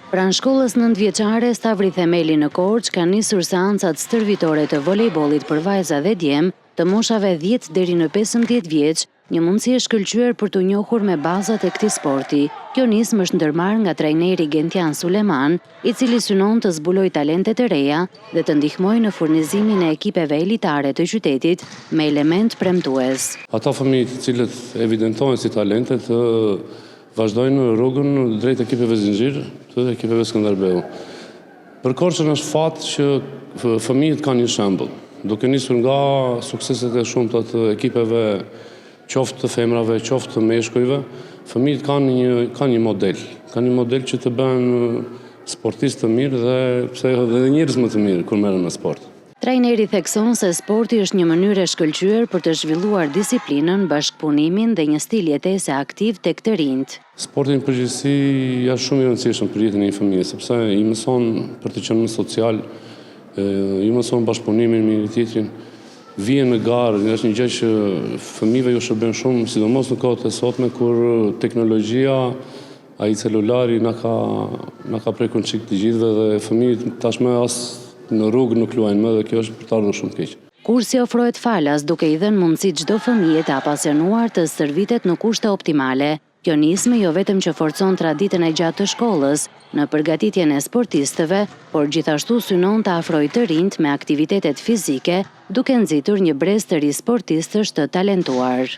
Pranë shkollës 9-vjeçare Stavri Themeli në Korçë ka nisur seancat stërvitore të volejbollit për vajza dhe djem të moshave 10 deri në 15 vjeç, një mundësi e shkëlqyer për t'u njohur me bazat e këtij sporti. Kjo nismë është ndërmarrë nga trajneri Gentian Suleman, i cili synon të zbulojë talentet e reja dhe të ndihmojë në furnizimin e ekipeve elitare të qytetit me element premtues. Ata fëmijë të cilët evidentojnë si talente të vazhdojnë rrugën drejt ekipeve Zinxhir të ekipeve Skënderbeu. Për Korçën është fat që fëmijët kanë një shembull. Duke nisur nga sukseset e shumta të ekipeve, qoftë të femrave, qoftë të meshkujve, fëmijët kanë një model. Kanë një model që të bëhen sportistë të mirë dhe njerëz më të mirë kur merren me sport. Trajneri thekson se sporti është një mënyrë e shkëlqyer për të zhvilluar disiplinën, bashkëpunimin dhe një stil jetese aktiv tek të rinjt. Sporti në përgjithësi është shumë i rëndësishëm për jetën e një fëmije, sepse i mëson për të qenë më social, i mëson bashkëpunimin me njëri tjetrin, vjen në garë, është një gjë që fëmijëve ju shërben shumë, sidomos në kohët e sotme kur teknologjia, ai celulari na ka prekur çik të gjithëve dhe fëmijët tashmë as në rrugë nuk luajnë më dhe kjo është për të ardhur shumë të keq. Kursi ofrohet falas duke i dhënë mundësi çdo fëmije të apasionuar të stërvitet në kushte optimale. Kjo nismë jo vetëm që forcon traditën e gjatë të shkollës në përgatitjen e sportistëve, por gjithashtu synon të afrojë të rinjt me aktivitetet fizike, duke nxitur një brez të ri sportistësh të talentuar.